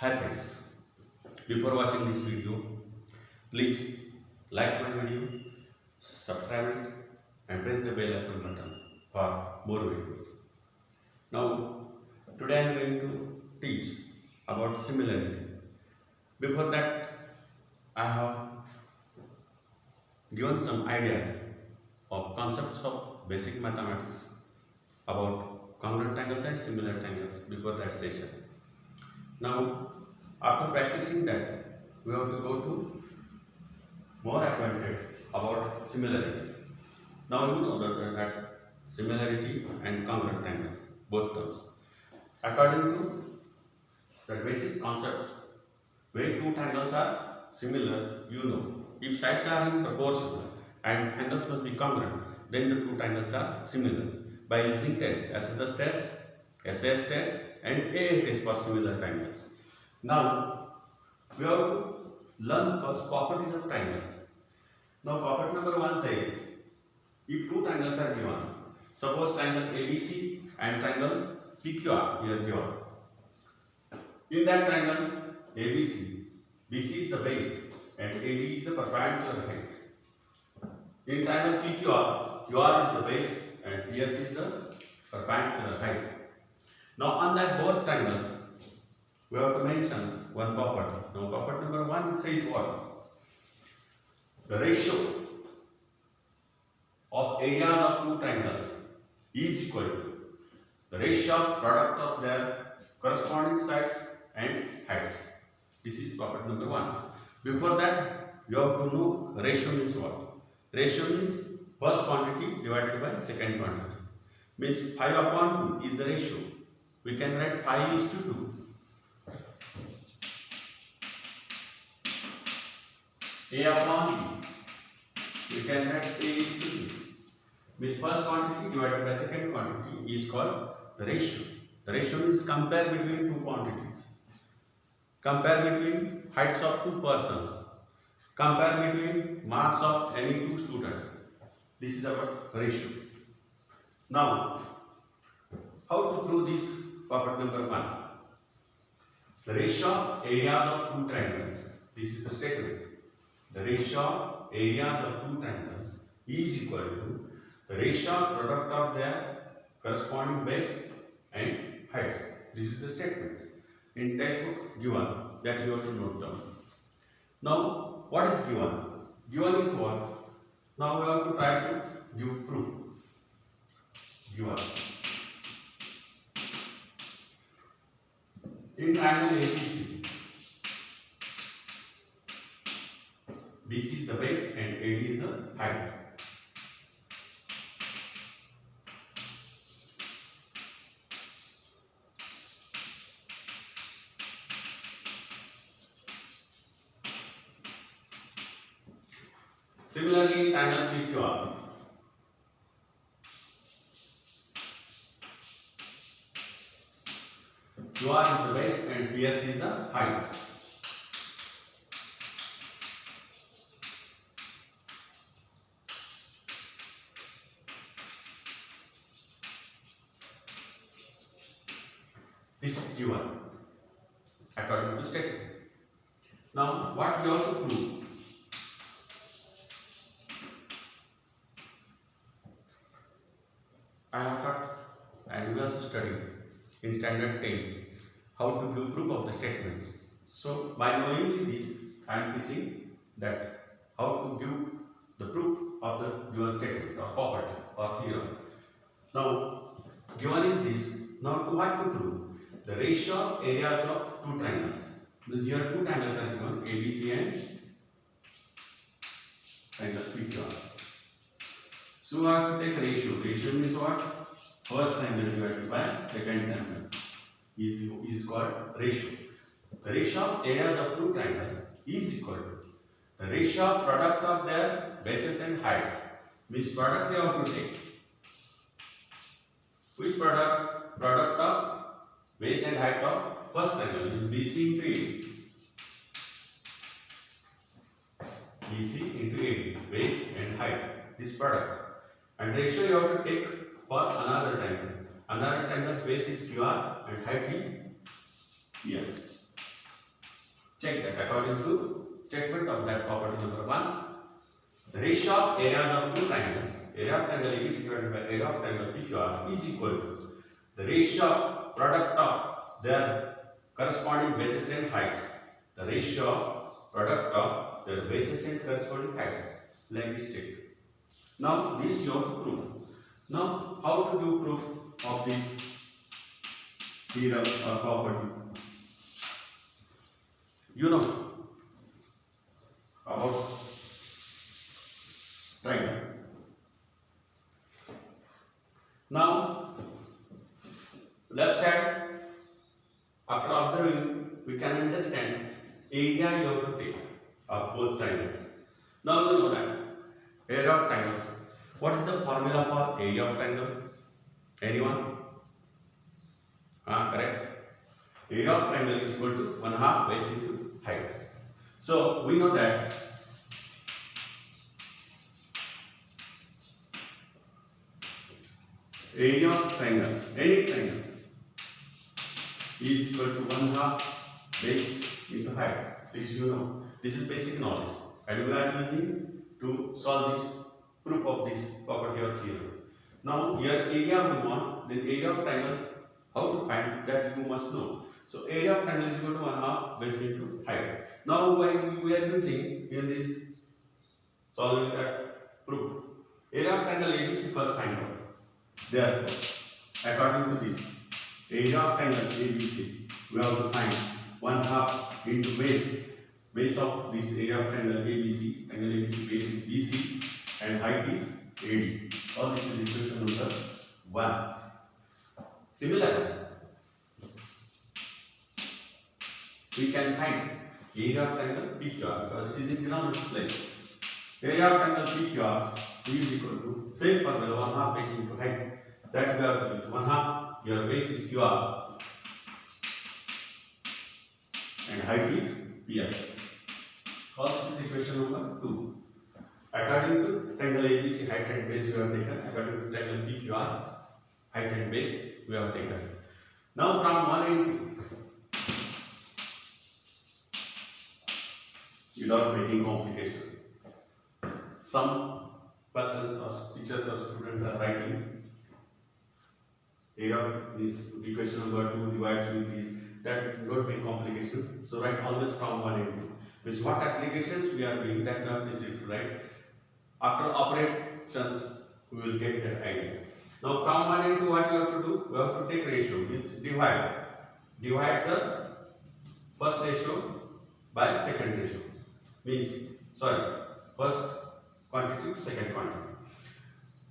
Hi friends, before watching this video, please like my video, subscribe it and press the bell icon button for more videos. Now, today I am going to teach about similarity. Before that, I have given some ideas of concepts of basic mathematics about congruent angles and similar angles before that session. Now, after practicing that, we have to go to more acquainted about similarity. Now you know that's similarity and congruent angles, both terms. According to the basic concepts, when two triangles are similar, you know, if sides are in proportion and angles must be congruent, then the two triangles are similar. By using tests, SSS test, SAS test and AA test for similar triangles. Now, we have to learn first properties of triangles. Now, property number 1 says, if two triangles are given, suppose triangle ABC and triangle PQR here given. In that triangle ABC, BC is the base and AD is the perpendicular height. In triangle PQR, QR is the base and PS is the perpendicular height. Now, on that both triangles, we have to mention one property. Now, property number 1 says what? The ratio of areas of two triangles is equal to the ratio of product of their corresponding sides and heights. This is property number 1. Before that, you have to know ratio means what? Ratio means first quantity divided by second quantity. Means 5/2 is the ratio. We can write 5:2. A/B. We can write A:2. Means first quantity divided by second quantity is called the ratio. The ratio means compare between two quantities. Compare between heights of two persons. Compare between marks of any two students. This is our ratio. Now, how to prove this property number 1? The ratio of areas of two triangles. This is the statement. The ratio of areas of two triangles is equal to the ratio of product of their corresponding base and heights. This is the statement. In textbook given that you have to note down. Now, what is given? Given is what? Now we have to try to give proof. Given. In triangle ABC, BC is the base and AD is the height. Similarly, in triangle PQR, QR is the base and PS is the height. This is given according to statement. Now, what we have to prove? I have taught and we also studied in standard 10 how to give proof of the statements. So, by knowing this, I am teaching that how to give the proof of the given statement or property or theorem. Now, given is this. Now, what to prove? The ratio of areas of two triangles. Because here two triangles are given, ABC and triangle PQR. So, I have to take ratio. Ratio means what? First triangle divided by second triangle is called ratio. The ratio of areas of two triangles is equal to the ratio of product of their bases and heights. Which product we have to take? Which product? Product of base and height of first triangle is BC into AD. BC into AD, base and height. This product. And ratio you have to take for another triangle. Another triangle's base is QR and height is PS. check that according to statement of that property number 1, the ratio of areas of two triangles, area of triangle ABC divided by area of triangle PQR is equal to the ratio of product of their corresponding bases and heights. The ratio of product of their bases and corresponding heights, like this check. Now this you have to prove. Now how to do proof of this theorem or property? You know about triangle. Now left side, after observing, we can understand area you have to take of both triangles. Now you know that area of triangles. What is the formula for area of triangle? Anyone? Correct. Area of triangle is equal to 1/2 base into height. So we know that area of triangle, any triangle, is equal to 1/2 base into height. This you know. This is basic knowledge, and we are using to solve this proof of this property or theorem. Now here area we want, then area of triangle, how to find that you must know. So area of triangle is equal to 1/2 base into height. Now we are using in this solving that proof. Area of triangle ABC first find out. Therefore, according to this area of triangle ABC, we have to find 1/2 into base of this area of triangle ABC. Triangle ABC base is BC and height is AD. So this is equation number 1. Similarly, we can find area of triangle PQR because it is in denominator place. Area of triangle PQR is equal to same formula 1/2 base into height. That we have to use 1/2. Your base is QR and height is PS. So this is equation number 2. According to triangle ABC, height and base we have taken. According to triangle PQR, height and base we have taken. Now from 1 and 2, without making complications, some persons or teachers or students are writing area of this equation number 2 divides with this, that don't make complications. So write always from 1 and 2. Means what applications we are doing, that we have to write. After operations, we will get that idea. Now from 1 and 2, what you have to do? We have to take ratio, means divide the first ratio by second ratio. Means first quantity to second quantity.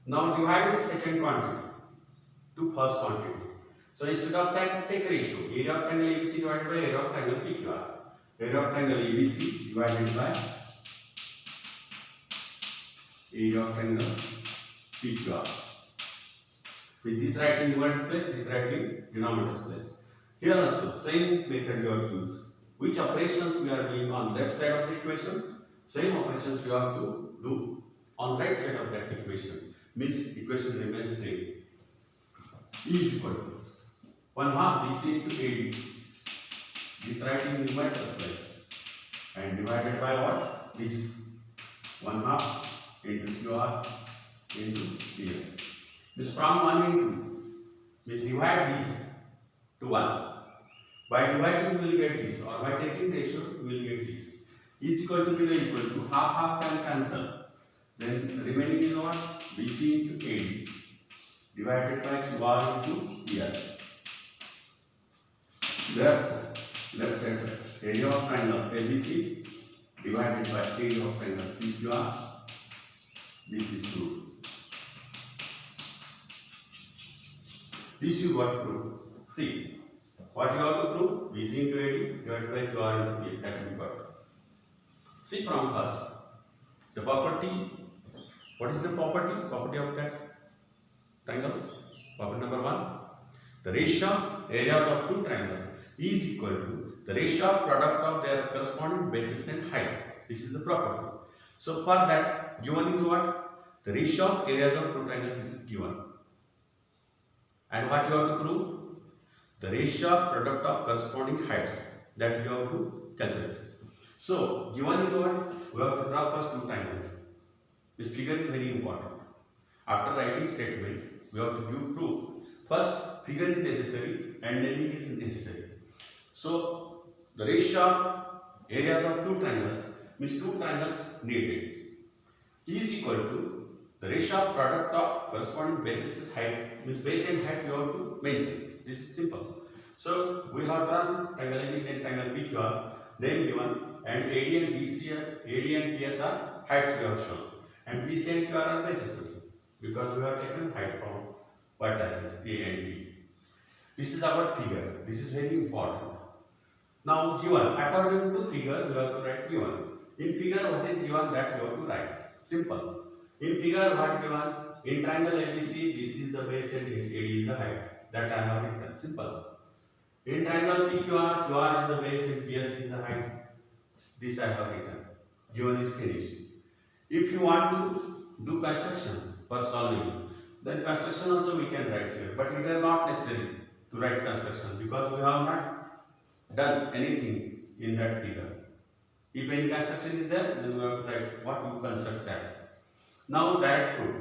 Now divide with second quantity to first quantity. So instead of that, take ratio. Area of triangle ABC divided by area of triangle PQR. Area of triangle ABC divided by area of triangle PQR. With this right in numerator's place, this right in denominator's place. Here also, same method you have to use. Which operations we are doing on left side of the equation, same operations you have to do on right side of that equation. Means equation remains same. E is equal to 1/2 BC into AD. This right in numerator's place and divided by what? This 1/2 into QR into PS. This from 1 into, means divide this to 1. By dividing we will get this, or by taking ratio we will get this. Is equal to below equal to half can cancel. Then remaining is what? BC into AD divided by QR into PS. Therefore, let's say area of triangle ABC divided by area of triangle PQR. This is true. This you got to prove. See, what you have to prove? BC into AD divided by QR into PS. That we got. See from first, the property. What is the property? Property of that triangles. Property number 1. The ratio of areas of two triangles is equal to the ratio of product of their corresponding bases and height. This is the property. So for that, given is what? The ratio of areas of two triangles. This is given. And what you have to prove? The ratio of product of corresponding heights, that you have to calculate. So given is what? We have to draw first two triangles. This figure is very important. After writing statement, we have to give proof. First figure is necessary and naming is necessary. So the ratio of areas of two triangles means two triangles needed is equal to the ratio of product of corresponding bases height, means base and height you have to mention. This is simple. So we have drawn triangle ABC and triangle PQR, then given, and AD and BC AD and PS are heights we have shown, and BC and QR are bases only, because we have taken height from vertices A and B. This is our figure. This is very important. Now given, according to figure we have to write given. In figure what is given, that you have to write. Simple. In figure what given? In triangle ABC, this is the base and AD is the height. That I have written. Simple. In triangle PQR, QR is the base and PS is the height. This I have written. Given is finished. If you want to do construction for solving, then construction also we can write here. But it is not necessary to write construction because we have not done anything in that figure. If any construction is there, then we have to write what you construct that. Now direct proof.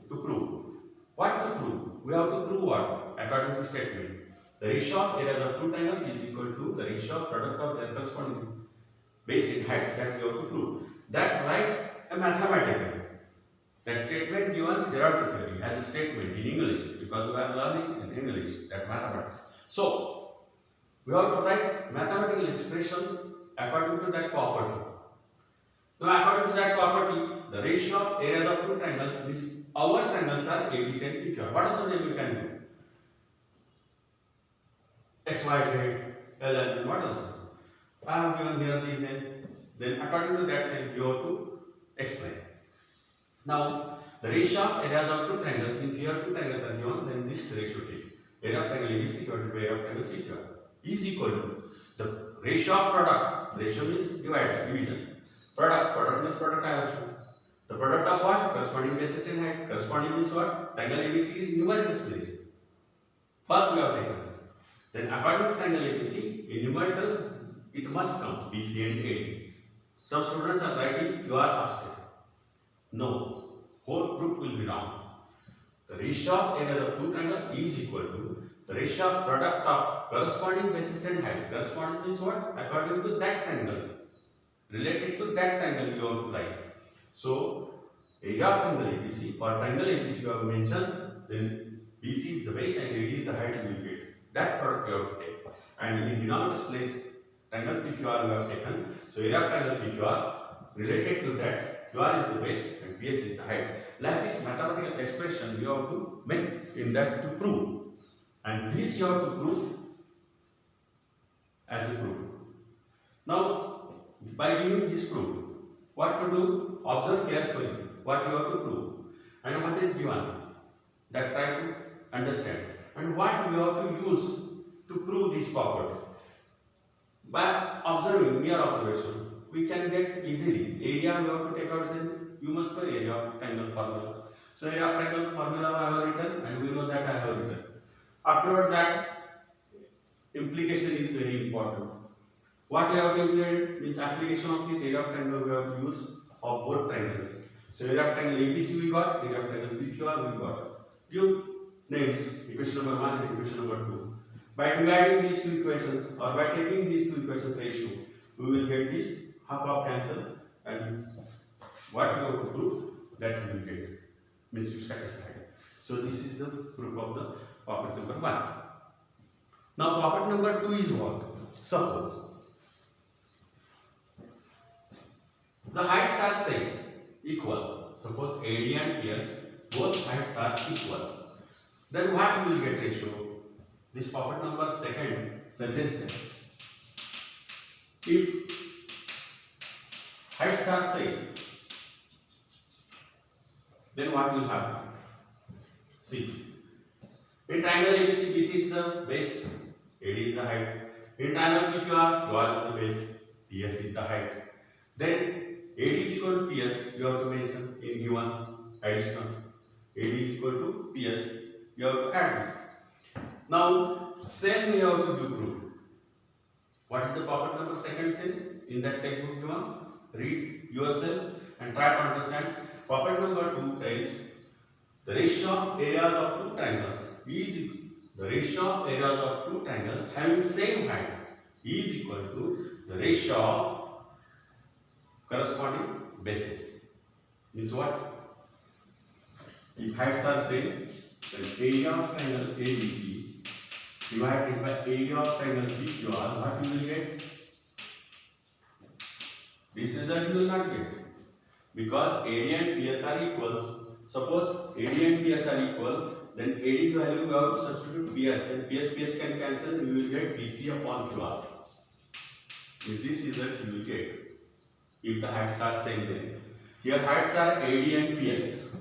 To prove. What to prove? We have to prove what? According to statement. The ratio of areas of two triangles is equal to the ratio of product of their corresponding base and heights, that we have to prove. That write a mathematical. That statement given theoretically as a statement in English, because we are learning in English, that mathematics. So we have to write mathematical expression according to that property. Now according to that property, the ratio of areas of two triangles is our triangles are ABC and PQR. What also name you can do? XYZ, LN, what else? I have given here these names. Then according to that name you have to explain. Now the ratio of areas of two triangles means here two triangles are given, then this ratio take. Area of triangle ABC equal to area of triangle PQR is equal to the ratio of product. Ratio means division. Product means product I have shown. The product of what? Corresponding bases and height. Corresponding means what? Triangle ABC is numerical space. First we have taken. Then according to triangle ABC, in numerical it must come BC and AD. Some students are writing QR offset. No, whole proof will be wrong. The ratio of areas of two triangles is equal to the ratio of product of corresponding bases and heights. Corresponding means what? According to that triangle. Related to that triangle you have to write. So area of triangle ABC, for triangle ABC you have mentioned, then BC is the base and AD is the height you will get. That product you have to take. And in denominator's place, triangle PQR we have taken. So area of triangle PQR related to that, QR is the base and PS is the height. Like this mathematical expression you have to make in that to prove. And this you have to prove as a proof. Now by giving this proof, what to do? Observe carefully what you have to prove and what is given. That try to understand. And what we have to use to prove this property. By observing, mere observation, we can get easily. Area we have to take out, then you must know area of triangle formula. So area of triangle formula I have written and we know that I have written. Afterward that implication is very important. What we have to implement means application of this area of triangle we have to use of both triangles. So area of triangle ABC we got, area of triangle PQR we got. Give names, equation number 1 and equation number 2. By dividing these two equations or by taking these two equations ratio, we will get this half of cancel, and what you have to prove that we will get means you satisfied. So this is the proof of the property number 1. Now property number 2 is what? Suppose the heights are same, equal. Suppose AD and PS both heights are equal. Then what we will get ratio? This property number 2 suggests that if heights are same, then what will happen? See, in triangle ABC, BC is the base, AD is the height. In triangle PQR, QR is the base, PS is the height. Then AD is equal to PS, you have to mention in given additional. AD is equal to PS, you have to add this. Now, same we have to do proof. What is the property number second says in that textbook given? Read yourself and try to understand. Property number 2 is the ratio of areas of two triangles is the ratio of areas of two triangles having same height is equal to the ratio of corresponding bases. Means what? If heights are same, then area of triangle ABC divided by area of triangle PQR, what you will get? This result you will not get, because AD and PS are equals. Suppose AD and PS are equal, then AD's value you have to substitute PS, then PS can cancel, you will get BC upon QR. This result you will get if the heights are same. Then here heights are AD and PS.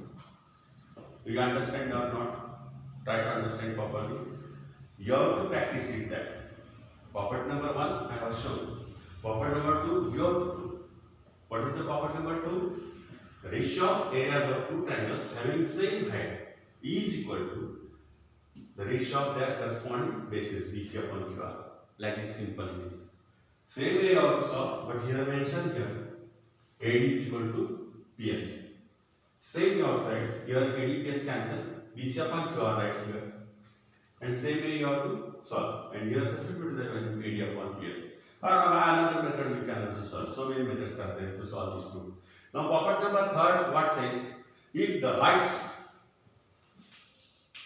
Do you understand or not? Try to understand properly. You have to practice it that. Property number 1 I have shown. Property number 2 you have to do. What is the property number 2? The ratio of areas of two triangles having same height is equal to the ratio of their corresponding bases BC upon QR. Like this simple it is. Same area also, but here mentioned here AD is equal to PS. Same outside here AD PS cancel, BC upon QR right here. And same way you have to solve, and here substitute the value AD upon PS. Or another method you can also solve. So many methods are there to solve this problem. Now property number 3 what says? If the heights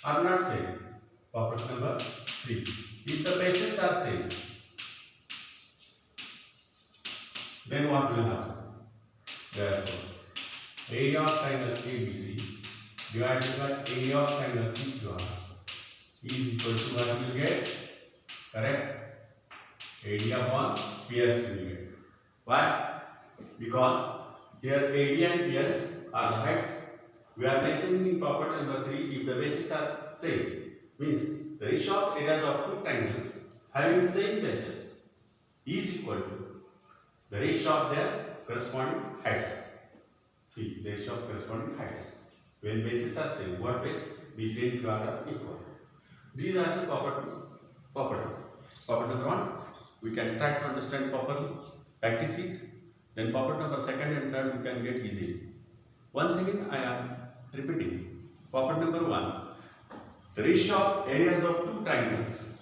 are not same. Property number 3. If the bases are same, then what will happen? Therefore, area of triangle ABC divided by area of triangle PQR is equal to what we will get? Correct? AD upon PS we will get. Why? Because here AD and PS are the heights. We are mentioning in property number 3 if the bases are same. Means the ratio of areas of two triangles having same bases is equal to the ratio of their corresponding heights. See, the ratio of corresponding heights. When bases are same, what base? BC and QR are equal. These are the properties. Property number 1, we can try to understand properly, practice it. Then property number 2 and 3 we can get easily. Once again I am repeating. Property number 1, the ratio of areas of two triangles.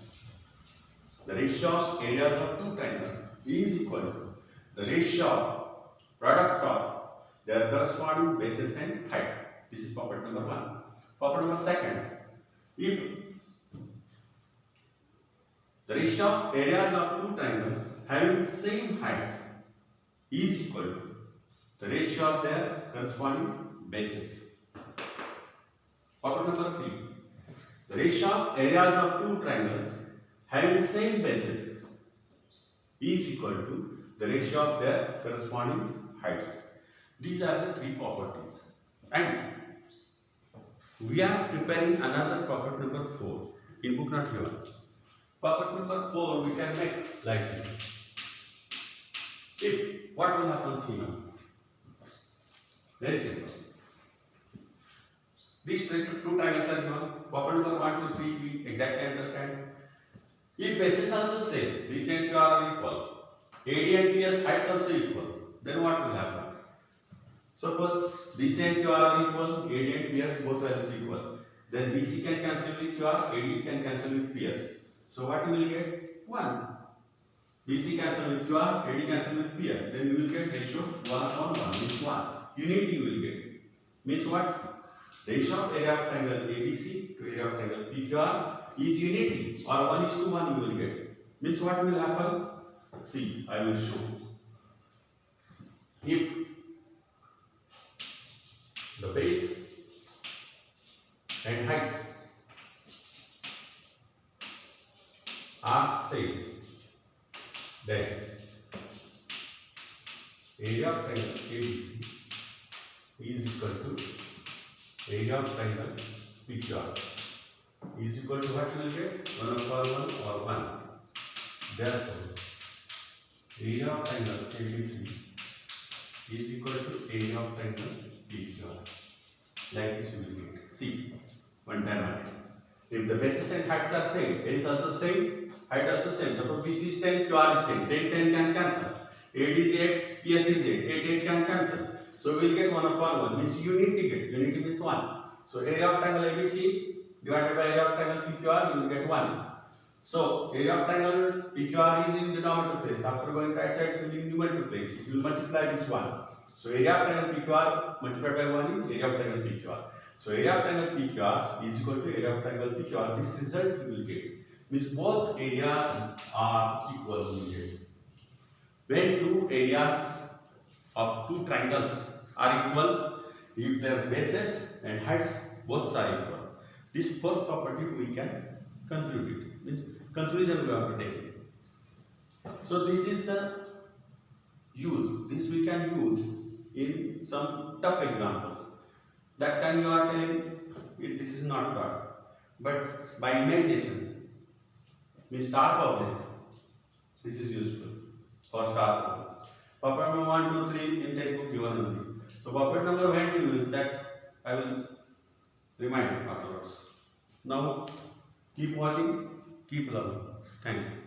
The ratio of areas of two triangles is equal to the ratio of product of their corresponding bases and height. This is property number 1. Property number 2, if the ratio of areas of two triangles having same height is equal to the ratio of their corresponding bases. Property number 3, the ratio of areas of two triangles having same bases is equal to the ratio of their corresponding heights. These are the 3 properties. And we are preparing another property number 4 in book not given. Property number 4 we can make like this. If what will happen, see now? Very simple. These two triangles are given. Property number 1, 2, 3 we exactly understand. If bases also same, BC and QR are equal, AD and PS heights also equal, then what will happen? Suppose BC and QR are equal, AD and PS both values equal. Then BC can cancel with QR, AD can cancel with PS. So what you will get? 1. BC cancel with QR, AD cancel with PS. Then you will get ratio 1:1 means 1. Unity you will get. Means what? Ratio of area of triangle ABC to area of triangle PQR is unity, or 1:1 you will get. Means what will happen? See, I will show. If the base and height are same, then area of triangle ABC is equal to area of triangle PQR is equal to what you will get? 1/1 or 1. Therefore, area of triangle ABC is equal to area of triangle PQR. Like this you will get. See, one time again. If the bases and heights are same, area is also same, height also same. Suppose BC is 10, QR is 10, 10, 10 can cancel. 8 is 8, PS is 8, 8, 8 can cancel. So we will get 1 upon 1, means unity get, unity means 1. So area of triangle ABC divided by area of triangle PQR, you will get 1. So area of triangle PQR is in denominator place. After going right side, it will be in numerator place. It will multiply this 1. So area of triangle PQR multiplied by 1 is area of triangle PQR. So area of triangle PQR is equal to area of triangle PQR. This result we will get. Means both areas are equal. When two areas of two triangles are equal, if their bases and heights both are equal, this fourth property we can conclude it. Means conclusion we have to take it. So this is the use. This we can use in some tough examples. That time you are telling it, this is not God, but by imagination, means star problems, this is useful for star problems. Puppet number 1, 2, 3 in textbook given only. So puppet number when to use that I will remind afterwards. Now keep watching, keep learning. Thank you.